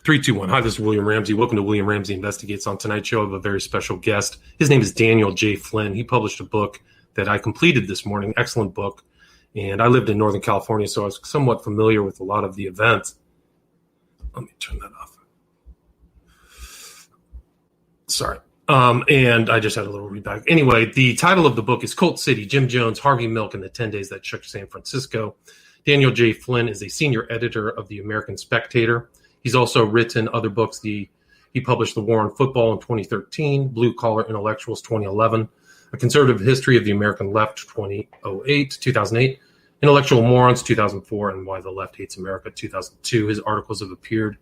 321. Hi, this is William Ramsey. Welcome to William Ramsey Investigates. On tonight's show, I have a very special guest. His name is Daniel J. Flynn. He published a book that I completed this morning. Excellent book. And I lived in Northern California, so I was somewhat familiar with a lot of the events. Let me turn that off. Sorry. And I just had a little readback. Anyway, the title of the book is Cult City, Jim Jones, Harvey Milk, and the 10 Days That Shook San Francisco. Daniel J. Flynn is a senior editor of the American Spectator. He's also written other books. He published The War on Football in 2013, Blue Collar Intellectuals 2011, A Conservative History of the American Left 2008, Intellectual Morons 2004, and Why the Left Hates America 2002. His articles have appeared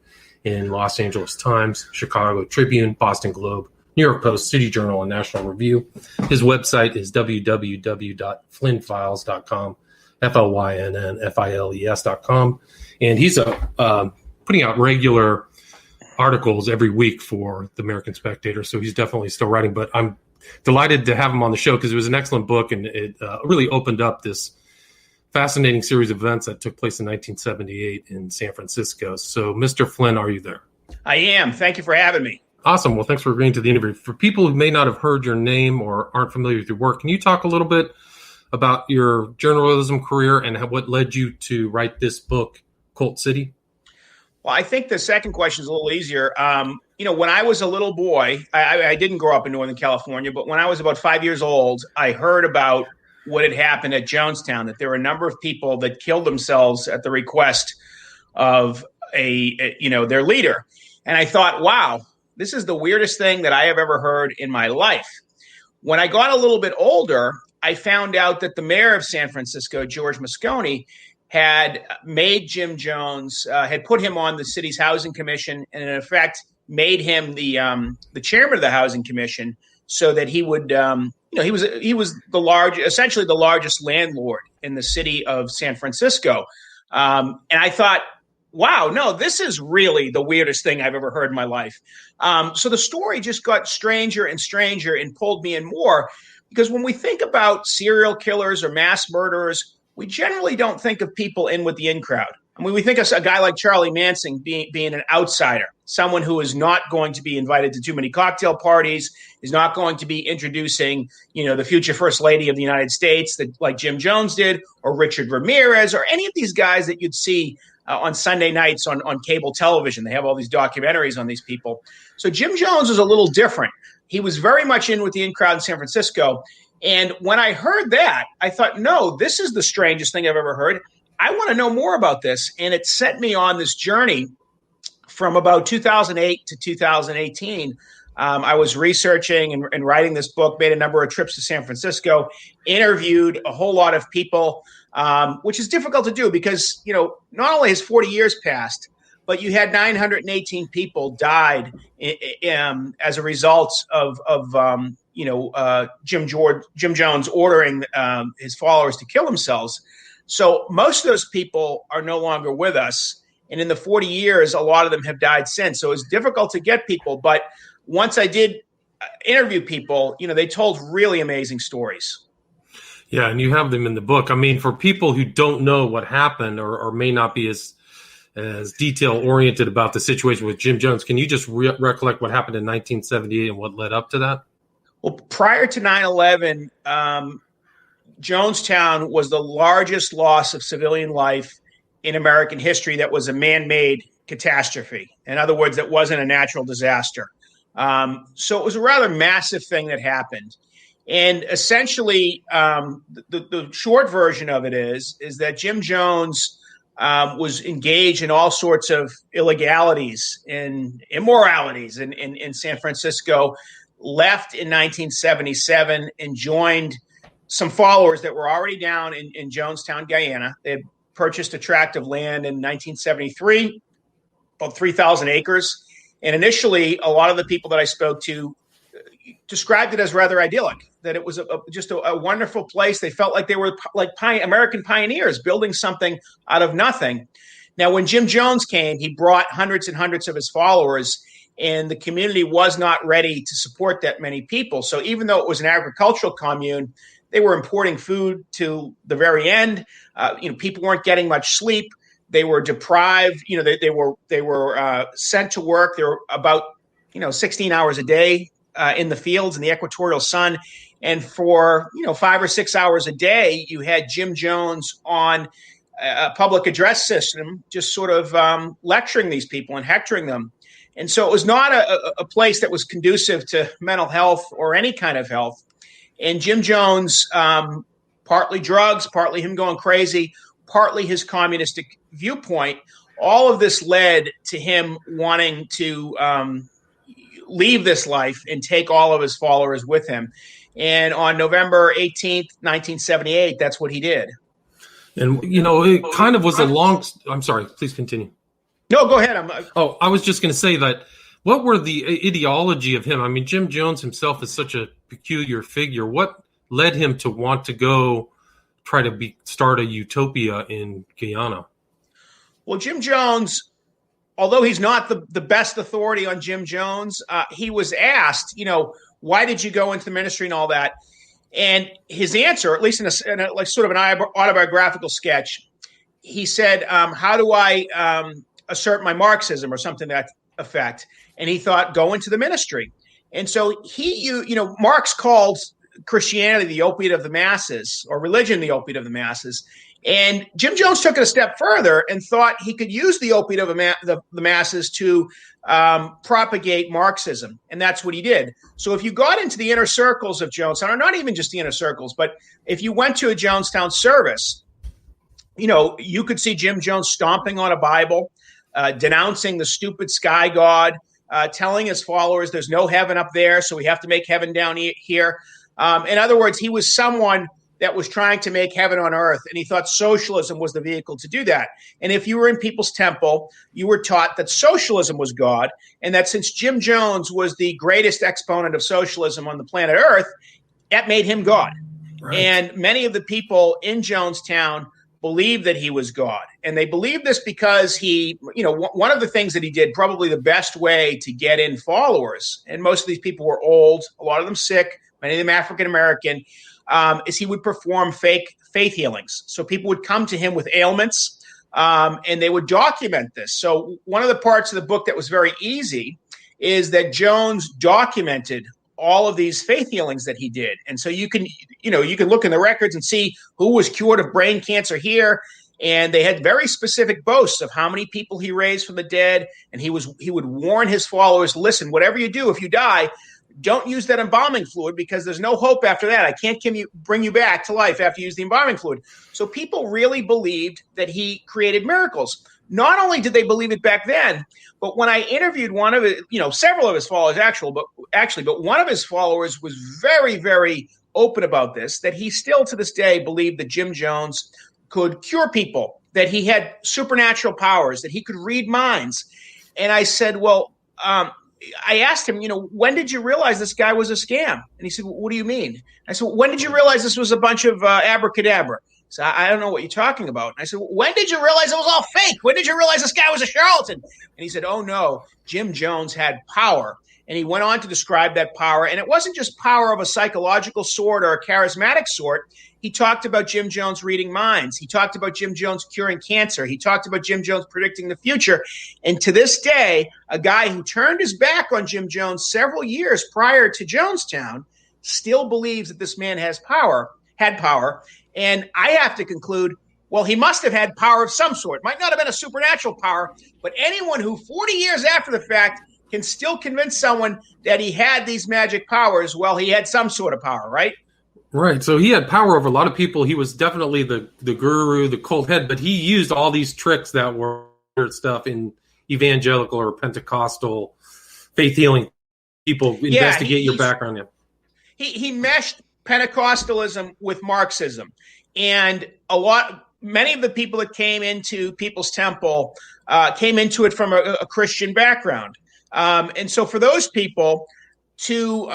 in Los Angeles Times, Chicago Tribune, Boston Globe, New York Post, City Journal, and National Review. His website is www.flynnfiles.com, FLYNNFILES.com. And he's putting out regular articles every week for the American Spectator, so he's definitely still writing. But I'm delighted to have him on the show because it was an excellent book, and it really opened up this fascinating series of events that took place in 1978 in San Francisco. So, Mr. Flynn, are you there? I am. Thank you for having me. Awesome. Well, thanks for agreeing to the interview. For people who may not have heard your name or aren't familiar with your work, can you talk a little bit about your journalism career and what led you to write this book, Cult City? Well, I think the second question is a little easier. When I was a little boy, I didn't grow up in Northern California, but when I was about 5 years old, I heard about what had happened at Jonestown, that there were a number of people that killed themselves at the request of their leader. And I thought, wow, this is the weirdest thing that I have ever heard in my life. When I got a little bit older, I found out that the mayor of San Francisco, George Moscone, had made Jim Jones, had put him on the city's housing commission, and in effect made him the chairman of the housing commission, so that he would, he was essentially the largest landlord in the city of San Francisco. And I thought, wow, no, this is really the weirdest thing I've ever heard in my life. So the story just got stranger and stranger and pulled me in more, because when we think about serial killers or mass murderers, we generally don't think of people in with the in crowd. I mean, we think of a guy like Charlie Manson being an outsider, someone who is not going to be invited to too many cocktail parties, is not going to be introducing, the future first lady of the United States like Jim Jones did, or Richard Ramirez, or any of these guys that you'd see on Sunday nights on cable television. They have all these documentaries on these people. So Jim Jones was a little different. He was very much in with the in crowd in San Francisco. And when I heard that, I thought, no, this is the strangest thing I've ever heard. I want to know more about this. And it set me on this journey from about 2008 to 2018. I was researching and writing this book, made a number of trips to San Francisco, interviewed a whole lot of people, which is difficult to do because, not only has 40 years passed, but you had 918 people died as a result of Jim Jones ordering his followers to kill themselves. So most of those people are no longer with us. And in the 40 years, a lot of them have died since. So it's difficult to get people. But once I did interview people, they told really amazing stories. Yeah, and you have them in the book. I mean, for people who don't know what happened or may not be as detail-oriented about the situation with Jim Jones, can you just recollect what happened in 1978 and what led up to that? Well, prior to 9/11, Jonestown was the largest loss of civilian life in American history that was a man-made catastrophe. In other words, that wasn't a natural disaster. So it was a rather massive thing that happened. And essentially, the short version of it is that Jim Jones was engaged in all sorts of illegalities and immoralities in San Francisco, left in 1977 and joined some followers that were already down in Jonestown, Guyana. They had purchased a tract of land in 1973, about 3,000 acres. And initially, a lot of the people that I spoke to described it as rather idyllic, that it was just a wonderful place. They felt like they were like American pioneers building something out of nothing. Now, when Jim Jones came, he brought hundreds and hundreds of his followers, and the community was not ready to support that many people. So even though it was an agricultural commune, they were importing food to the very end. People weren't getting much sleep. They were deprived. They were sent to work. They were about 16 hours a day in the fields in the equatorial sun, and for 5 or 6 hours a day, you had Jim Jones on a public address system, just sort of lecturing these people and hectoring them. And so it was not a place that was conducive to mental health or any kind of health. And Jim Jones, partly drugs, partly him going crazy, partly his communistic viewpoint, all of this led to him wanting to leave this life and take all of his followers with him. And on November 18th, 1978, that's what he did. And, it kind of was a long – I'm sorry, please continue. No, go ahead. I was just going to say that what were the ideology of him? I mean, Jim Jones himself is such a peculiar figure. What led him to want to go try to start a utopia in Guyana? Well, Jim Jones, although he's not the best authority on Jim Jones, he was asked, why did you go into the ministry and all that? And his answer, at least in a like sort of an autobiographical sketch, he said, how do I assert my Marxism or something to that effect? And he thought, go into the ministry. And so Marx called Christianity the opiate of the masses, or religion the opiate of the masses. And Jim Jones took it a step further and thought he could use the opiate of the masses to propagate Marxism. And that's what he did. So if you got into the inner circles of Jonestown, or not even just the inner circles, but if you went to a Jonestown service, you could see Jim Jones stomping on a Bible, denouncing the stupid sky god, telling his followers there's no heaven up there, so we have to make heaven down here. In other words, he was someone that was trying to make heaven on earth, and he thought socialism was the vehicle to do that. And if you were in People's Temple, you were taught that socialism was God, and that since Jim Jones was the greatest exponent of socialism on the planet Earth, that made him God. Right. And many of the people in Jonestown believed that he was God. And they believed this because he, one of the things that he did, probably the best way to get in followers, and most of these people were old, a lot of them sick, many of them African-American, is he would perform fake faith healings. So people would come to him with ailments, and they would document this. So one of the parts of the book that was very easy is that Jones documented all of these faith healings that he did. And so you can look in the records and see who was cured of brain cancer here. And they had very specific boasts of how many people he raised from the dead. And he would warn his followers, listen, whatever you do, if you die, don't use that embalming fluid because there's no hope after that. I can't bring you back to life after you use the embalming fluid. So people really believed that he created miracles. Not only did they believe it back then, but when I interviewed one of it, several of his followers but one of his followers was very, very open about this, that he still to this day believed that Jim Jones could cure people, that he had supernatural powers, that he could read minds. And I said, well, I asked him, when did you realize this guy was a scam? And he said, what do you mean? I said, when did you realize this was a bunch of abracadabra? So I don't know what you're talking about. And I said, when did you realize it was all fake? When did you realize this guy was a charlatan? And he said, oh, no, Jim Jones had power. And he went on to describe that power. And it wasn't just power of a psychological sort or a charismatic sort. He talked about Jim Jones reading minds. He talked about Jim Jones curing cancer. He talked about Jim Jones predicting the future. And to this day, a guy who turned his back on Jim Jones several years prior to Jonestown still believes that this man had power. And I have to conclude, well, he must have had power of some sort. Might not have been a supernatural power, but anyone who 40 years after the fact can still convince someone that he had these magic powers, well, he had some sort of power, right? Right. So he had power over a lot of people. He was definitely the guru, the cult head, but he used all these tricks that were stuff in evangelical or Pentecostal faith healing. People investigate your background. He meshed Pentecostalism with Marxism. And many of the people that came into People's Temple came into it from a Christian background. And so for those people to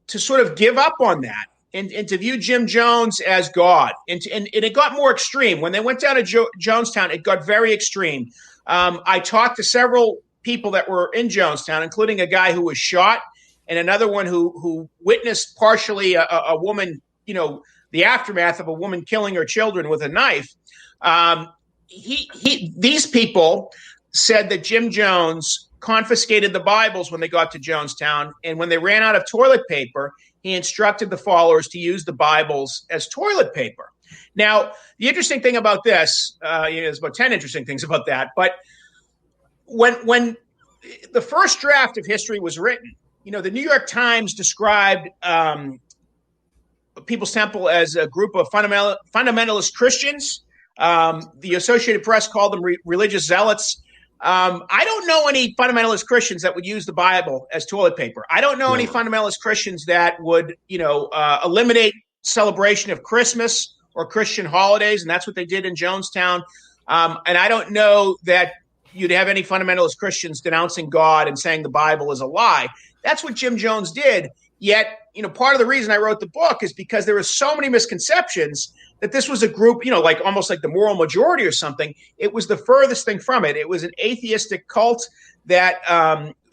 sort of give up on that and to view Jim Jones as God, and it got more extreme. When they went down to Jonestown, it got very extreme. I talked to several people that were in Jonestown, including a guy who was shot and another one who witnessed partially a woman, the aftermath of a woman killing her children with a knife. these people said that Jim Jones confiscated the Bibles when they got to Jonestown, and when they ran out of toilet paper, he instructed the followers to use the Bibles as toilet paper. Now, the interesting thing about this, there's about 10 interesting things about that, but when the first draft of history was written, the New York Times described People's Temple as a group of fundamentalist Christians. The Associated Press called them religious zealots. I don't know any fundamentalist Christians that would use the Bible as toilet paper. I don't know any fundamentalist Christians that would, eliminate celebration of Christmas or Christian holidays, and that's what they did in Jonestown. And I don't know that you'd have any fundamentalist Christians denouncing God and saying the Bible is a lie. That's what Jim Jones did. Yet, part of the reason I wrote the book is because there were so many misconceptions that this was a group, almost like the moral majority or something. It was the furthest thing from it. It was an atheistic cult that,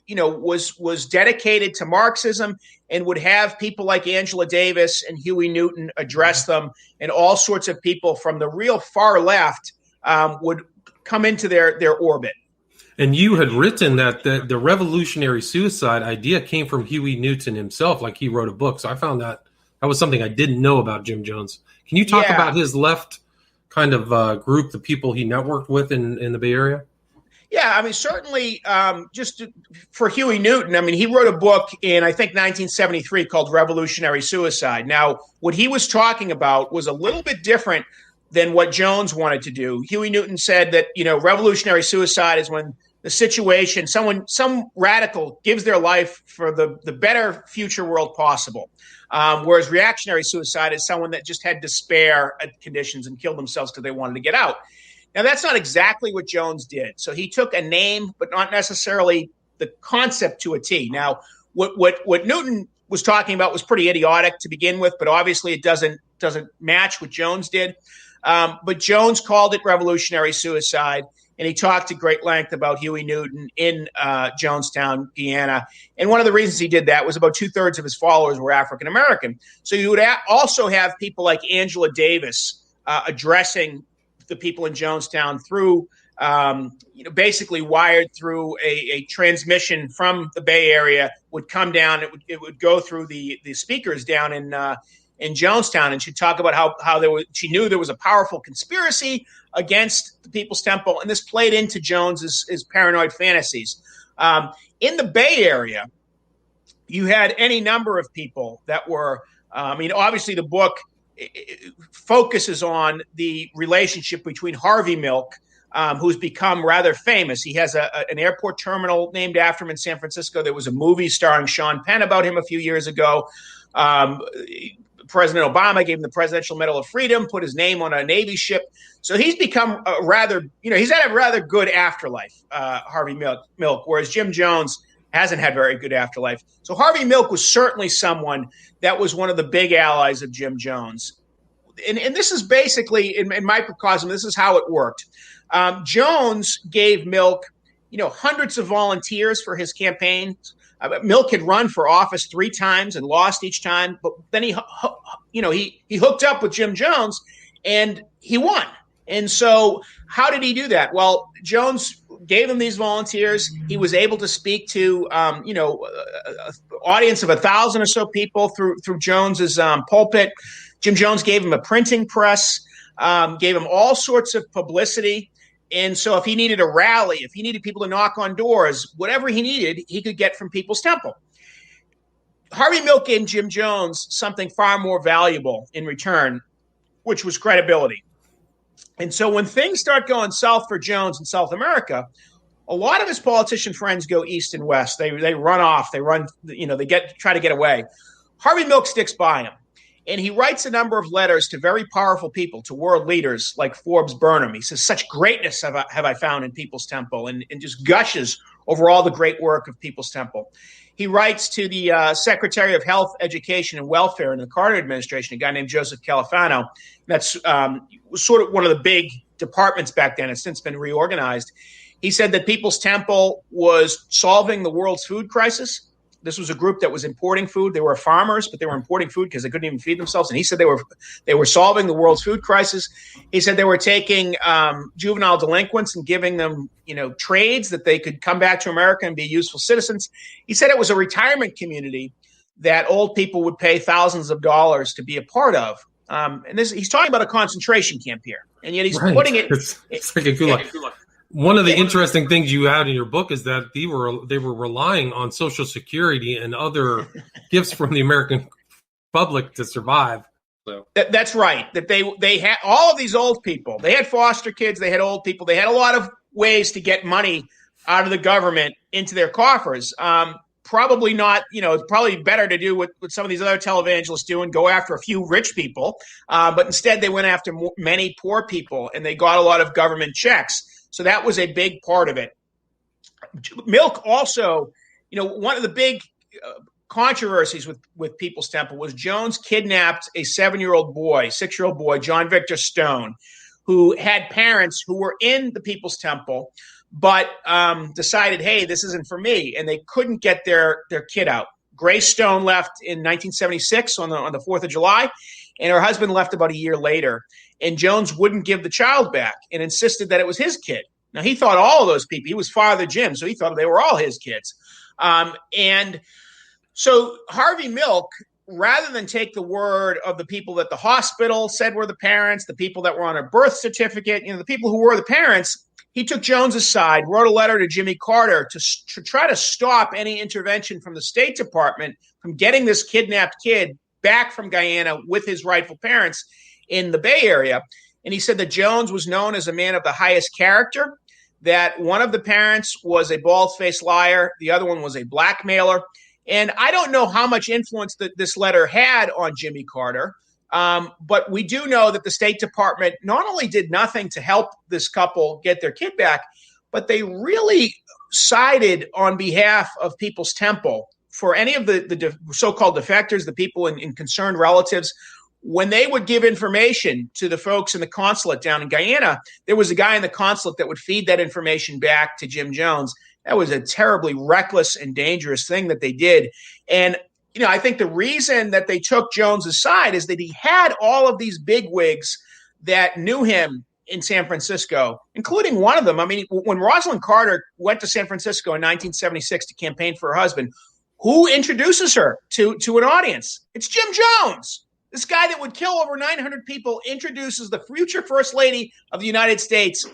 was dedicated to Marxism and would have people like Angela Davis and Huey Newton address them, and all sorts of people from the real far left would come into their orbit. And you had written that the revolutionary suicide idea came from Huey Newton himself, like he wrote a book. So I found that was something I didn't know about Jim Jones. Can you talk about his left kind of group, the people he networked with in the Bay Area? Yeah, certainly for Huey Newton, he wrote a book in, I think, 1973 called Revolutionary Suicide. Now, what he was talking about was a little bit different than what Jones wanted to do. Huey Newton said that, revolutionary suicide is when the situation, some radical gives their life for the better future world possible. Whereas reactionary suicide is someone that just had despair at conditions and killed themselves because they wanted to get out. Now, that's not exactly what Jones did. So he took a name, but not necessarily the concept to a T. Now, what Newton was talking about was pretty idiotic to begin with, but obviously it doesn't match what Jones did. But Jones called it revolutionary suicide, and he talked at great length about Huey Newton in Jonestown, Guyana. And one of the reasons he did that was about 2/3 of his followers were African American. So you would also have people like Angela Davis addressing the people in Jonestown through, basically wired through a transmission from the Bay Area, would come down. It would go through the speakers down in Jonestown, and she'd talk about how she knew there was a powerful conspiracy against the People's Temple, and this played into Jones's paranoid fantasies. In the Bay Area, you had any number of people that were, obviously the book focuses on the relationship between Harvey Milk, who's become rather famous. He has an airport terminal named after him in San Francisco. There was a movie starring Sean Penn about him a few years ago. President Obama gave him the Presidential Medal of Freedom, put his name on a Navy ship. So he's become he's had a rather good afterlife, Harvey Milk, whereas Jim Jones hasn't had very good afterlife. So Harvey Milk was certainly someone that was one of the big allies of Jim Jones. And this is basically, in microcosm, this is how it worked. Jones gave Milk, hundreds of volunteers for his campaign. Milk had run for office 3 times and lost each time, but then he hooked up with Jim Jones and he won. And so how did he do that? Well, Jones gave him these volunteers. He was able to speak to, an audience of 1,000 or so people through Jones's pulpit. Jim Jones gave him a printing press, gave him all sorts of publicity. And so if he needed a rally, if he needed people to knock on doors, whatever he needed, he could get from People's Temple. Harvey Milk gave Jim Jones something far more valuable in return, which was credibility. And so when things start going south for Jones in South America, a lot of his politician friends go east and west. They run off. They run. They try to get away. Harvey Milk sticks by him. And he writes a number of letters to very powerful people, to world leaders like Forbes Burnham. He says, such greatness have I found in People's Temple, and just gushes over all the great work of People's Temple. He writes to the Secretary of Health, Education, and Welfare in the Carter administration, a guy named Joseph Califano. That's sort of one of the big departments back then. It's since been reorganized. He said that People's Temple was solving the world's food crisis. This was a group that was importing food. They were farmers, but they were importing food because they couldn't even feed themselves. And he said they were solving the world's food crisis. He said they were taking juvenile delinquents and giving them, trades that they could come back to America and be useful citizens. He said it was a retirement community that old people would pay thousands of dollars to be a part of. And he's talking about a concentration camp here, and yet he's putting it. It's like a gulag. One of the interesting things you had in your book is that they were relying on Social Security and other gifts from the American public to survive. So that's right. That they had all of these old people. They had foster kids. They had old people. They had a lot of ways to get money out of the government into their coffers. Probably not. It's probably better to do what some of these other televangelists do and go after a few rich people. But instead, they went after many poor people, and they got a lot of government checks. So that was a big part of it. Milk also, one of the big controversies with People's Temple was Jones kidnapped a 6-year-old boy, John Victor Stone, who had parents who were in the People's Temple, but decided, hey, this isn't for me, and they couldn't get their kid out. Grace Stone left in 1976 on the 4th of July, and her husband left about a year later. And Jones wouldn't give the child back and insisted that it was his kid. Now, he thought all of those people, he was Father Jim, so he thought they were all his kids. And so Harvey Milk, rather than take the word of the people that the hospital said were the parents, the people that were on a birth certificate, the people who were the parents, he took Jones's side, wrote a letter to Jimmy Carter to try to stop any intervention from the State Department from getting this kidnapped kid back from Guyana with his rightful parents in the Bay Area. And he said that Jones was known as a man of the highest character, that one of the parents was a bald-faced liar, the other one was a blackmailer. And I don't know how much influence that this letter had on Jimmy Carter, but we do know that the State Department not only did nothing to help this couple get their kid back, but they really sided on behalf of People's Temple for any of the so-called defectors, the people in concerned relatives. When they would give information to the folks in the consulate down in Guyana, there was a guy in the consulate that would feed that information back to Jim Jones. That was a terribly reckless and dangerous thing that they did. And, I think the reason that they took Jones's side is that he had all of these bigwigs that knew him in San Francisco, including one of them. I mean, when Rosalind Carter went to San Francisco in 1976 to campaign for her husband, who introduces her to an audience? It's Jim Jones. This guy that would kill over 900 people introduces the future First Lady of the United States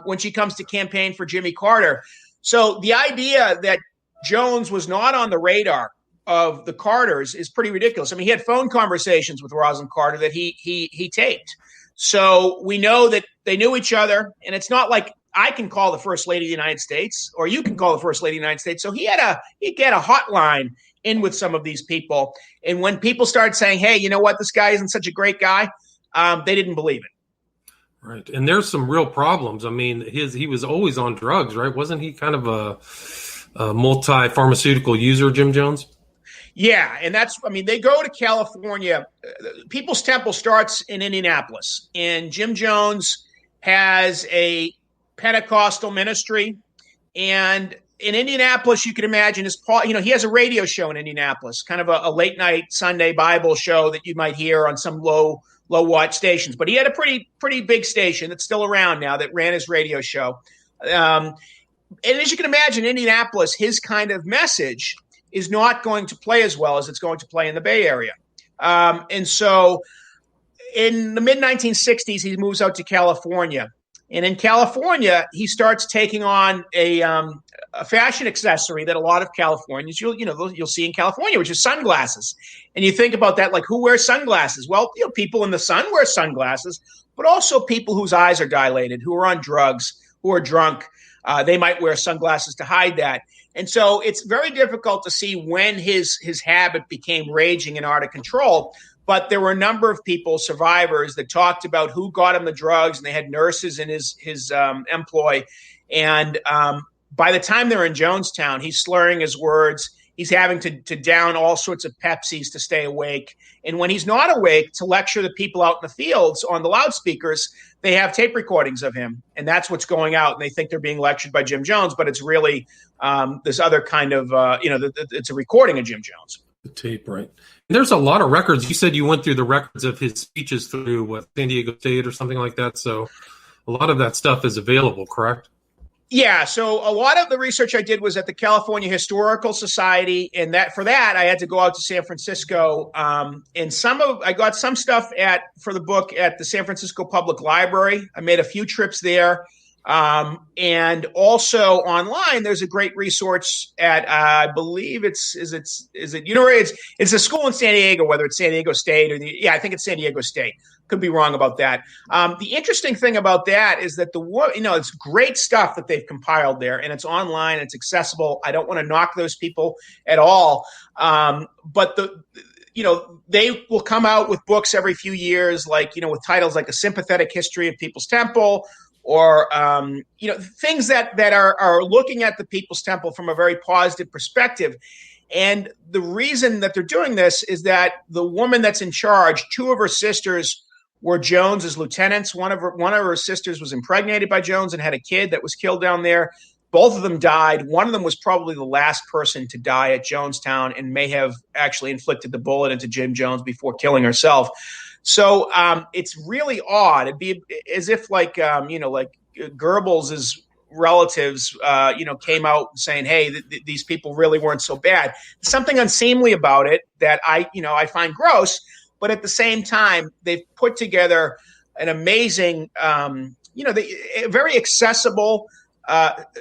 when she comes to campaign for Jimmy Carter. So the idea that Jones was not on the radar of the Carters is pretty ridiculous. I mean, he had phone conversations with Rosalind Carter that he taped. So we know that they knew each other, and it's not like I can call the First Lady of the United States or you can call the First Lady of the United States. So he'd get a hotline in with some of these people. And when people started saying, hey, you know what, this guy isn't such a great guy, they didn't believe it. Right. And there's some real problems. I mean, he was always on drugs, right? Wasn't he kind of a multi-pharmaceutical user, Jim Jones? Yeah. And they go to California. People's Temple starts in Indianapolis. And Jim Jones has a Pentecostal ministry. And in Indianapolis, you can imagine he has a radio show in Indianapolis, kind of a late night Sunday Bible show that you might hear on some low watch stations. But he had a pretty big station that's still around now that ran his radio show. And as you can imagine, Indianapolis, his kind of message is not going to play as well as it's going to play in the Bay Area. And so in the mid-1960s, he moves out to California. And in California, he starts taking on a fashion accessory that a lot of Californians you'll see in California, which is sunglasses. And you think about that, like who wears sunglasses? Well, people in the sun wear sunglasses, but also people whose eyes are dilated, who are on drugs, who are drunk. They might wear sunglasses to hide that. And so it's very difficult to see when his habit became raging and out of control. But there were a number of people, survivors, that talked about who got him the drugs, and they had nurses in his employ. And by the time they're in Jonestown, he's slurring his words. He's having to down all sorts of Pepsis to stay awake. And when he's not awake, to lecture the people out in the fields on the loudspeakers, they have tape recordings of him. And that's what's going out. And they think they're being lectured by Jim Jones, but it's really this other kind of, it's a recording of Jim Jones. The tape, right. There's a lot of records. You said you went through the records of his speeches through San Diego State or something like that. So a lot of that stuff is available, correct? Yeah, so a lot of the research I did was at the California Historical Society, and for that I had to go out to San Francisco. And I got some stuff for the book at the San Francisco Public Library. I made a few trips there, and also online. There's a great resource at I believe it's a school in San Diego, whether it's San Diego State or I think it's San Diego State. Could be wrong about that. The interesting thing about that is that it's great stuff that they've compiled there, and it's online, it's accessible. I don't want to knock those people at all, but they will come out with books every few years, like with titles like A Sympathetic History of People's Temple, or things that are looking at the People's Temple from a very positive perspective. And the reason that they're doing this is that the woman that's in charge, two of her sisters were Jones's lieutenants. One of her sisters was impregnated by Jones and had a kid that was killed down there. Both of them died. One of them was probably the last person to die at Jonestown and may have actually inflicted the bullet into Jim Jones before killing herself. So it's really odd. It'd be as if like Goebbels' relatives, came out saying, "Hey, these people really weren't so bad." There's something unseemly about it that I find gross. But at the same time, they've put together an amazing, very accessible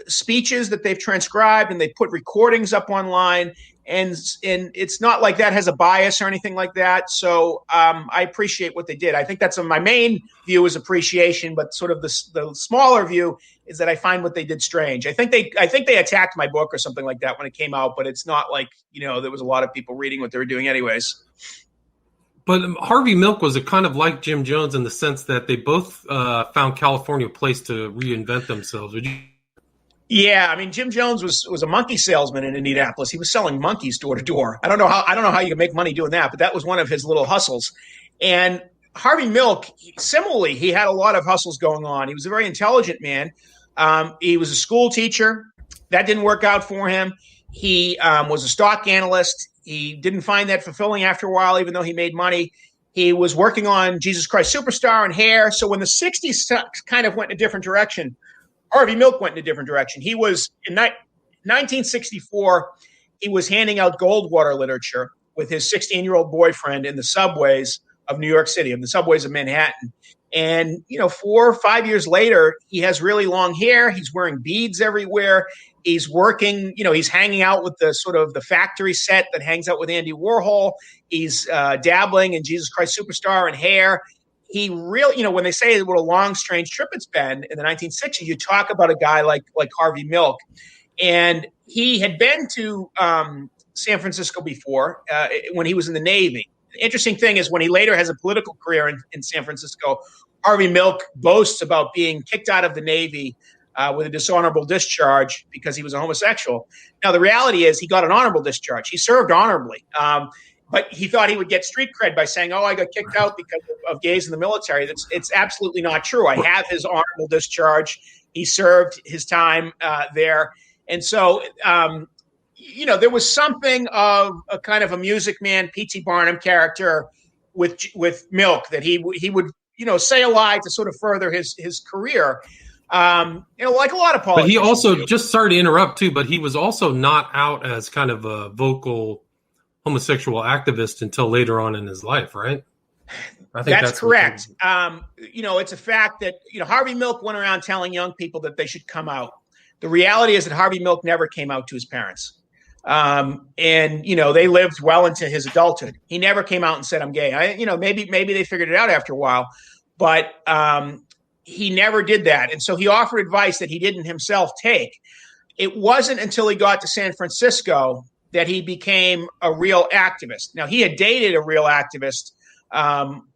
speeches that they've transcribed, and they put recordings up online. And it's not like that has a bias or anything like that. So I appreciate what they did. I think that's my main view is appreciation, but sort of the smaller view is that I find what they did strange. I think they attacked my book or something like that when it came out, but it's not like there was a lot of people reading what they were doing anyways. But Harvey Milk was a kind of like Jim Jones in the sense that they both found California a place to reinvent themselves. Would you? Yeah, I mean, Jim Jones was a monkey salesman in Indianapolis. He was selling monkeys door to door. I don't know how you can make money doing that, but that was one of his little hustles. And Harvey Milk, similarly, he had a lot of hustles going on. He was a very intelligent man. He was a school teacher. That didn't work out for him. He was a stock analyst. He didn't find that fulfilling after a while, even though he made money. He was working on Jesus Christ Superstar and Hair. So when the 60s kind of went in a different direction, Harvey Milk went in a different direction. He was, in 1964, he was handing out Goldwater literature with his 16-year-old boyfriend in the subways of New York City, in the subways of Manhattan. And, 4 or 5 years later, he has really long hair. He's wearing beads everywhere. He's working, he's hanging out with the sort of the factory set that hangs out with Andy Warhol. He's dabbling in Jesus Christ Superstar and Hair. He really, when they say what a long, strange trip it's been in the 1960s, you talk about a guy like Harvey Milk. And he had been to San Francisco before when he was in the Navy. The interesting thing is when he later has a political career in San Francisco, Harvey Milk boasts about being kicked out of the Navy with a dishonorable discharge because he was a homosexual. Now, the reality is he got an honorable discharge. He served honorably. But he thought he would get street cred by saying, I got kicked out because of gays in the military. It's absolutely not true. I have his honorable discharge. He served his time there. And so, there was something of a kind of a Music Man, P.T. Barnum character with Milk that he would, say a lie to sort of further his career. Like a lot of politicians. But he also, just sorry to interrupt too, but he was also not out as kind of a vocal homosexual activist until later on in his life, right? I think that's correct. It's a fact that, Harvey Milk went around telling young people that they should come out. The reality is that Harvey Milk never came out to his parents. They lived well into his adulthood. He never came out and said, I'm gay. Maybe they figured it out after a while, but he never did that. And so he offered advice that he didn't himself take. It wasn't until he got to San Francisco that he became a real activist. Now, he had dated a real activist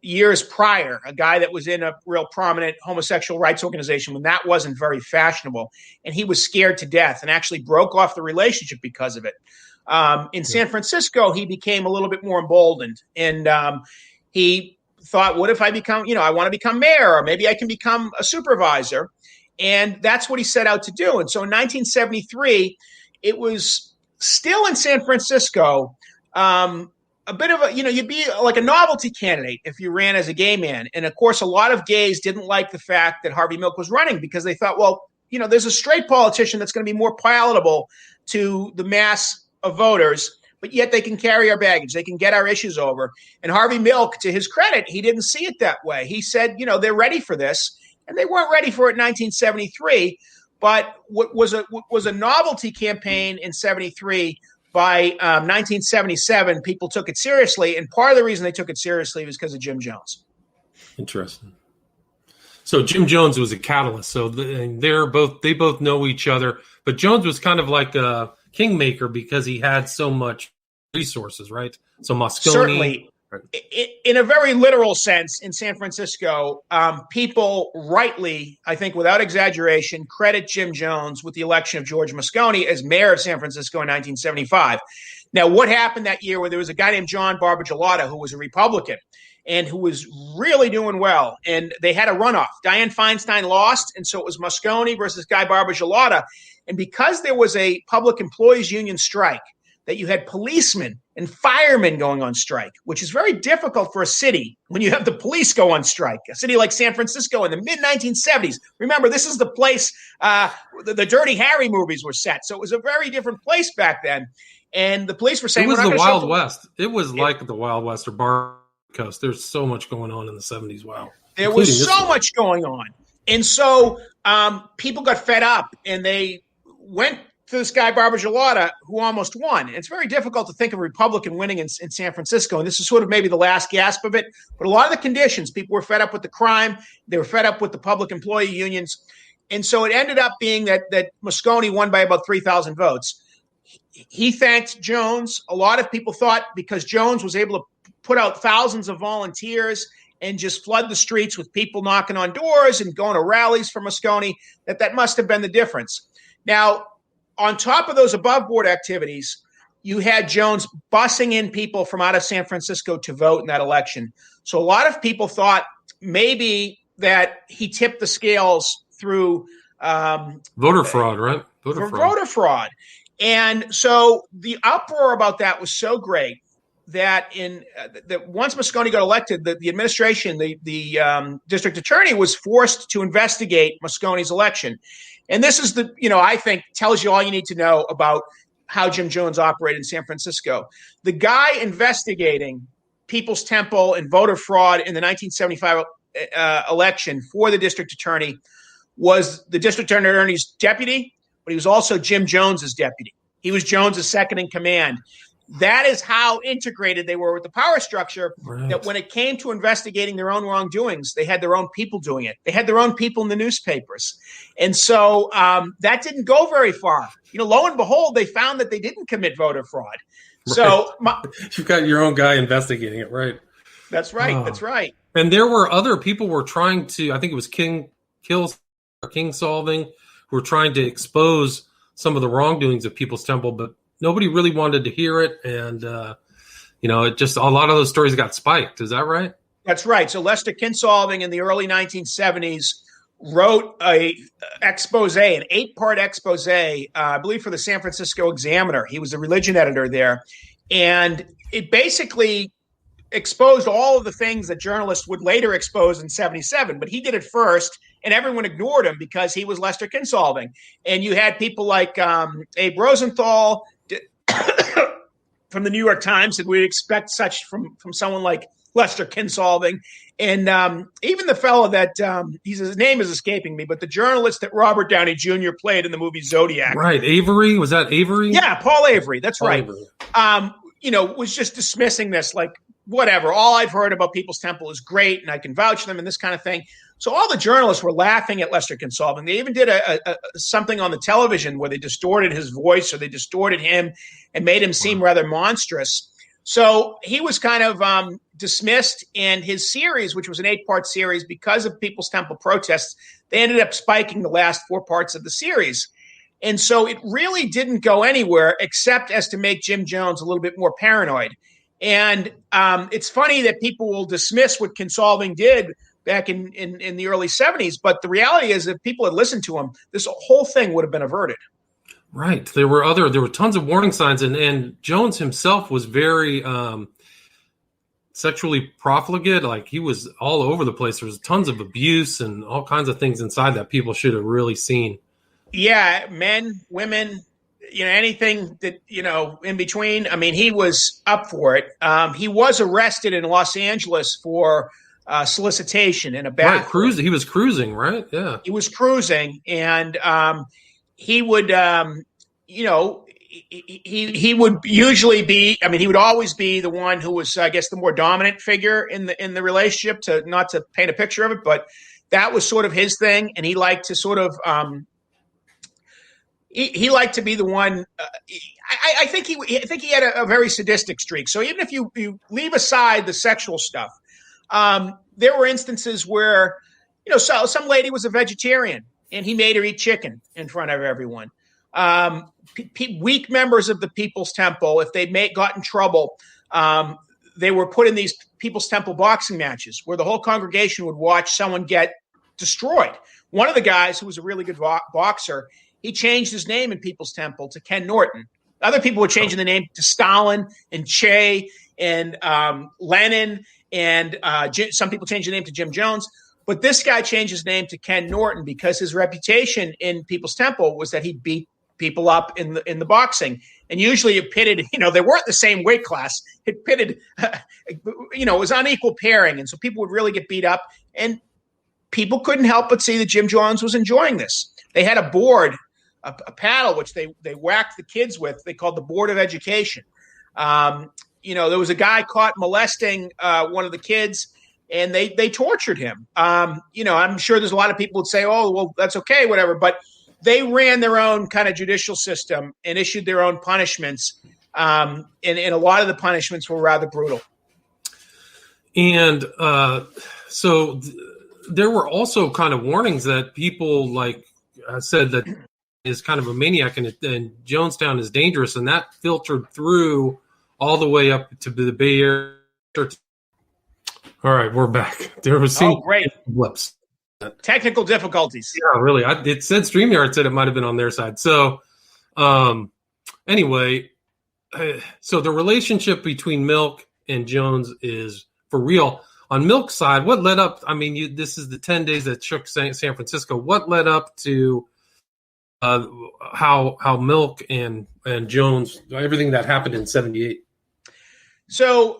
years prior, a guy that was in a real prominent homosexual rights organization when that wasn't very fashionable. And he was scared to death and actually broke off the relationship because of it. In San Francisco, he became a little bit more emboldened, and he thought, what if I become, I want to become mayor, or maybe I can become a supervisor. And that's what he set out to do. And so in 1973, it was still in San Francisco, a bit of a, you'd be like a novelty candidate if you ran as a gay man. And of course, a lot of gays didn't like the fact that Harvey Milk was running, because they thought, well, there's a straight politician that's going to be more palatable to the mass of voters, but yet they can carry our baggage. They can get our issues over. And Harvey Milk, to his credit, he didn't see it that way. He said, they're ready for this. And they weren't ready for it in 1973. But what was a novelty campaign in 73, by 1977, people took it seriously. And part of the reason they took it seriously was because of Jim Jones. Interesting. So Jim Jones was a catalyst. So they both know each other. But Jones was kind of like a kingmaker because he had so much resources, right? So Moscone. Certainly. In a very literal sense, in San Francisco, people rightly, I think without exaggeration, credit Jim Jones with the election of George Moscone as mayor of San Francisco in 1975. Now, what happened that year where there was a guy named John Barbagellotta who was a Republican and who was really doing well, and they had a runoff. Dianne Feinstein lost, and so it was Moscone versus Guy Barbagellotta. And because there was a public employees union strike, that you had policemen and firemen going on strike, which is very difficult for a city when you have the police go on strike. A city like San Francisco in the mid-1970s. Remember, this is the place the Dirty Harry movies were set. So it was a very different place back then. And the police were saying, it was the Wild West. It was like the Wild West or Bar Coast. There's so much going on in the 70s. Wow. There was so much going on. And so people got fed up, and they went to this guy, Barbagellotta, who almost won. And it's very difficult to think of a Republican winning in San Francisco. And this is sort of maybe the last gasp of it. But a lot of the conditions, people were fed up with the crime. They were fed up with the public employee unions. And so it ended up being that Moscone won by about 3,000 votes. He thanked Jones. A lot of people thought because Jones was able to put out thousands of volunteers and just flood the streets with people knocking on doors and going to rallies for Moscone, that must have been the difference. Now, on top of those above board activities, you had Jones bussing in people from out of San Francisco to vote in that election. So a lot of people thought maybe that he tipped the scales through voter fraud, right? Voter fraud. And so the uproar about that was so great that that once Moscone got elected, the administration, the district attorney, was forced to investigate Moscone's election. And this is I think tells you all you need to know about how Jim Jones operated in San Francisco. The guy investigating People's Temple and voter fraud in the 1975 election for the district attorney was the district attorney's deputy, but he was also Jim Jones's deputy. He was Jones's second in command. That is how integrated they were with the power structure, right, that when it came to investigating their own wrongdoings, they had their own people doing it. They had their own people in the newspapers. And so that didn't go very far. Lo and behold, they found that they didn't commit voter fraud. Right. So you've got your own guy investigating it, right? That's right. Oh. That's right. And there were other people were trying to, I think it was King Solving, who were trying to expose some of the wrongdoings of People's Temple, but nobody really wanted to hear it. And, it just, a lot of those stories got spiked. Is that right? That's right. So Lester Kinsolving in the early 1970s wrote an expose, an 8-part expose, I believe for the San Francisco Examiner. He was the religion editor there. And it basically exposed all of the things that journalists would later expose in 77. But he did it first, and everyone ignored him because he was Lester Kinsolving. And you had people like Abe Rosenthal from the New York Times said we'd expect such from someone like Lester Kinsolving. And even the fellow that his name is escaping me, but the journalist that Robert Downey Jr. played in the movie Zodiac. Right. Avery. Was that Avery? Yeah, Paul Avery. That's right. Avery. Was just dismissing this like, whatever. All I've heard about People's Temple is great, and I can vouch for them and this kind of thing. So all the journalists were laughing at Lester Kinsolving. They even did something on the television where they distorted his voice, or they distorted him and made him seem rather monstrous. So he was kind of dismissed, and his series, which was an 8-part series, because of People's Temple protests, they ended up spiking the last 4 parts of the series. And so it really didn't go anywhere except as to make Jim Jones a little bit more paranoid. And it's funny that people will dismiss what Kinsolving did back in the early 70s. But the reality is, if people had listened to him, this whole thing would have been averted. Right. There were tons of warning signs, and Jones himself was very sexually profligate. Like, he was all over the place. There was tons of abuse and all kinds of things inside that people should have really seen. Yeah, men, women, anything that, in between. I mean, he was up for it. He was arrested in Los Angeles for solicitation in a bathroom. Right, cruising. He was cruising, right? Yeah. He was cruising, and he would, he would usually be. I mean, he would always be the one who was, I guess, the more dominant figure in the relationship. Not to paint a picture of it, but that was sort of his thing, and he liked to sort of. He liked to be the one. I think he had a very sadistic streak. So even if you leave aside the sexual stuff, there were instances where, some lady was a vegetarian and he made her eat chicken in front of everyone. Weak members of the People's Temple, if they got in trouble, they were put in these People's Temple boxing matches where the whole congregation would watch someone get destroyed. One of the guys, who was a really good boxer, he changed his name in People's Temple to Ken Norton. Other people were changing the name to Stalin and Che and Lenin, and some people changed the name to Jim Jones. But this guy changed his name to Ken Norton because his reputation in People's Temple was that he beat people up in the boxing. And usually it pitted, they weren't the same weight class. It pitted, it was unequal pairing. And so people would really get beat up. And people couldn't help but see that Jim Jones was enjoying this. They had a board, a paddle, which they whacked the kids with. They called the Board of Education. There was a guy caught molesting one of the kids, and they tortured him. I'm sure there's a lot of people would say, oh, well, that's okay, whatever. But they ran their own kind of judicial system and issued their own punishments. And a lot of the punishments were rather brutal. And so there were also kind of warnings that people said that is kind of a maniac, and Jonestown is dangerous, and that filtered through all the way up to the Bay Area. All right, we're back. There was great blips, technical difficulties. Yeah, really. It said StreamYard said it might have been on their side. So, anyway, so the relationship between Milk and Jones is for real. On Milk's side, what led up? I mean, this is the 10 days that shook San Francisco. What led up to how Milk and Jones, everything that happened in '78? So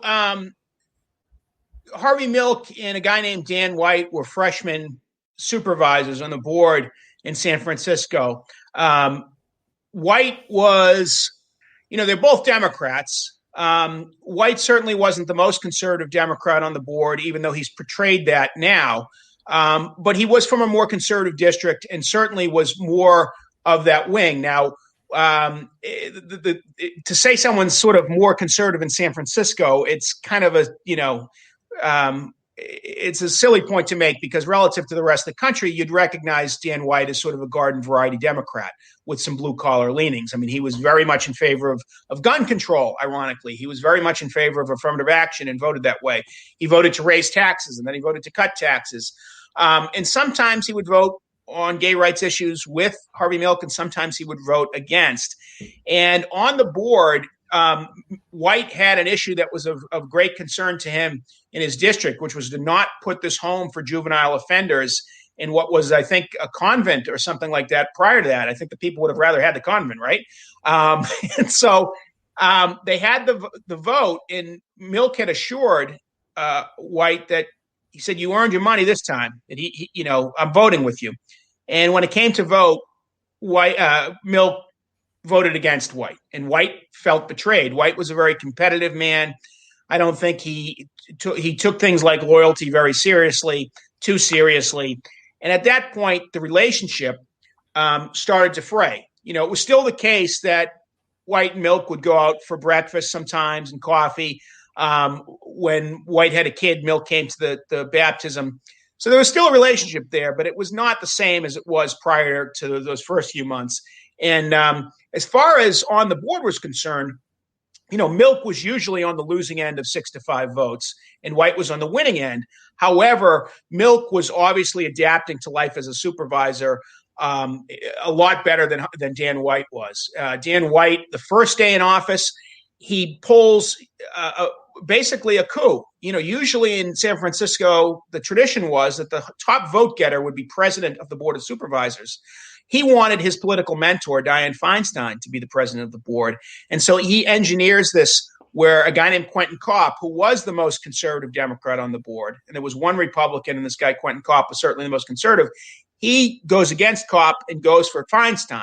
Harvey Milk and a guy named Dan White were freshman supervisors on the board in San Francisco. White was, they're both Democrats. White certainly wasn't the most conservative Democrat on the board, even though he's portrayed that now. But he was from a more conservative district and certainly was more of that wing. Now, to say someone's sort of more conservative in San Francisco, it's kind of it's a silly point to make, because relative to the rest of the country, you'd recognize Dan White as sort of a garden variety Democrat with some blue collar leanings. I mean, he was very much in favor of gun control. Ironically, he was very much in favor of affirmative action and voted that way. He voted to raise taxes, and then he voted to cut taxes. And sometimes he would vote on gay rights issues with Harvey Milk, and sometimes he would vote against. And on the board, White had an issue that was of great concern to him in his district, which was to not put this home for juvenile offenders in what was, I think, a convent or something like that prior to that. I think the people would have rather had the convent, right? And so they had the vote, and Milk had assured White that he said, "You earned your money this time. That he I'm voting with you." And when it came to vote, Milk voted against White, and White felt betrayed. White was a very competitive man. I don't think he took things like loyalty very seriously, too seriously. And at that point, the relationship started to fray. It was still the case that White and Milk would go out for breakfast sometimes and coffee. When White had a kid, Milk came to the baptism. So there was still a relationship there, but it was not the same as it was prior to those first few months. And as far as on the board was concerned, Milk was usually on the losing end of 6-5 votes, and White was on the winning end. However, Milk was obviously adapting to life as a supervisor a lot better than Dan White was. Dan White, the first day in office, he pulls basically a coup. Usually in San Francisco, the tradition was that the top vote getter would be president of the Board of Supervisors. He wanted his political mentor, Dianne Feinstein, to be the president of the board. And so he engineers this where a guy named Quentin Kopp, who was the most conservative Democrat on the board, and there was one Republican, and this guy, Quentin Kopp, was certainly the most conservative, he goes against Kopp and goes for Feinstein.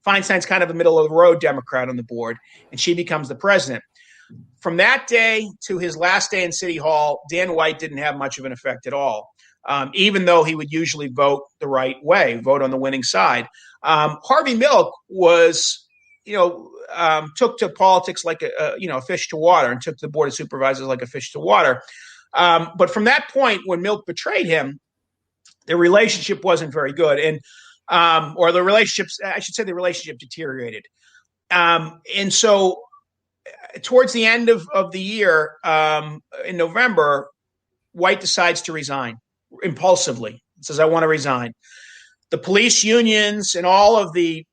Feinstein's kind of a middle-of-the-road Democrat on the board, and she becomes the president. From that day to his last day in City Hall, Dan White didn't have much of an effect at all, even though he would usually vote the right way, vote on the winning side. Harvey Milk was, took to politics like a fish to water, and took to the Board of Supervisors like a fish to water. But from that point, when Milk betrayed him, their relationship wasn't very good, and the relationship deteriorated. And so towards the end of the year, in November, White decides to resign impulsively. Says, I want to resign. The police unions and all of the,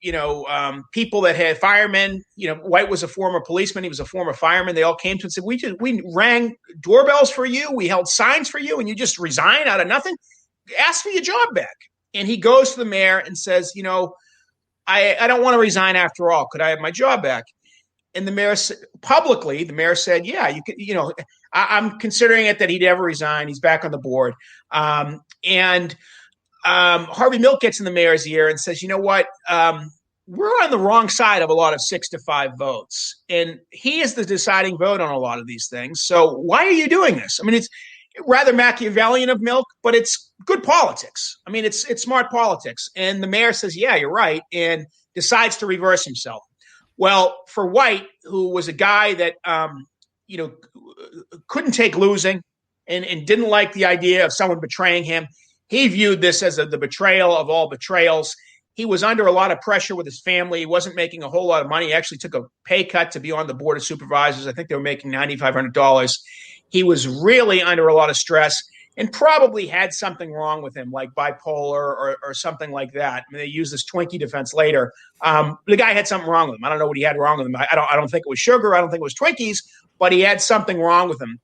people that had firemen, White was a former policeman. He was a former fireman. They all came to him and said, we rang doorbells for you. We held signs for you, and you just resign out of nothing. Ask for your job back. And he goes to the mayor and says, I don't want to resign after all. Could I have my job back? And the mayor said, yeah, you could, I'm considering it that he'd ever resign. He's back on the board. And Harvey Milk gets in the mayor's ear and says, you know what? We're on the wrong side of a lot of 6-5 votes. And he is the deciding vote on a lot of these things. So why are you doing this? I mean, it's rather Machiavellian of Milk, but it's good politics. I mean, it's smart politics. And the mayor says, yeah, you're right, and decides to reverse himself. Well, for White, who was a guy that, couldn't take losing and didn't like the idea of someone betraying him, he viewed this as the betrayal of all betrayals. He was under a lot of pressure with his family. He wasn't making a whole lot of money. He actually took a pay cut to be on the Board of Supervisors. I think they were making $9,500. He was really under a lot of stress and probably had something wrong with him, like bipolar or something like that. I mean, they use this Twinkie defense later. The guy had something wrong with him. I don't know what he had wrong with him. I don't think it was sugar. I don't think it was Twinkies, but he had something wrong with him.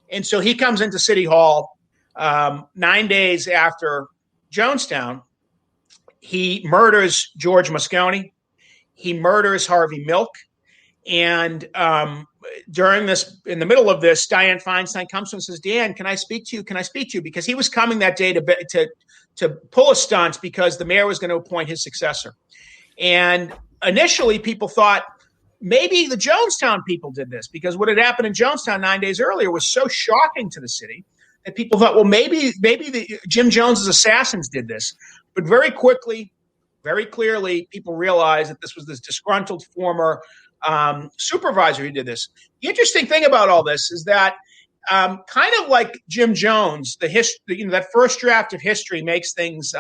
And so he comes into City Hall 9 days after Jonestown. He murders George Moscone. He murders Harvey Milk. And in the middle of this, Dianne Feinstein comes to him and says, Dan, can I speak to you? Can I speak to you? Because he was coming that day to pull a stunt because the mayor was going to appoint his successor. And initially people thought maybe the Jonestown people did this, because what had happened in Jonestown 9 days earlier was so shocking to the city that people thought, well, maybe the Jim Jones's assassins did this. But very quickly, very clearly, people realized that this was this disgruntled former supervisor who did this. The interesting thing about all this is that kind of like Jim Jones, the history, that first draft of history makes things,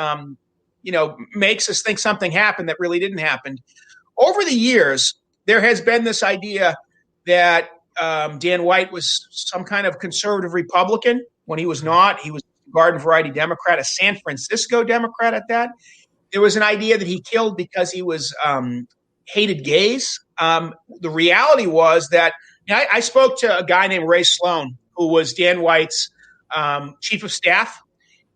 makes us think something happened that really didn't happen. Over the years, there has been this idea that Dan White was some kind of conservative Republican when he was not. He was a garden variety Democrat, a San Francisco Democrat at that. There was an idea that he killed because he was hated gays. The reality was that I spoke to a guy named Ray Sloan, who was Dan White's chief of staff.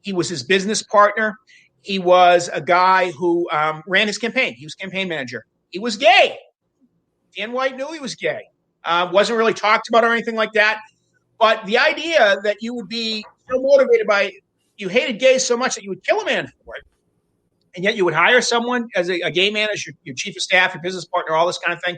He was his business partner. He was a guy who ran his campaign. He was campaign manager. He was gay. Dan White knew he was gay. Wasn't really talked about or anything like that. But the idea that you would be so motivated by, you hated gays so much that you would kill a man for it, and yet you would hire someone as a gay man as your chief of staff, your business partner, all this kind of thing,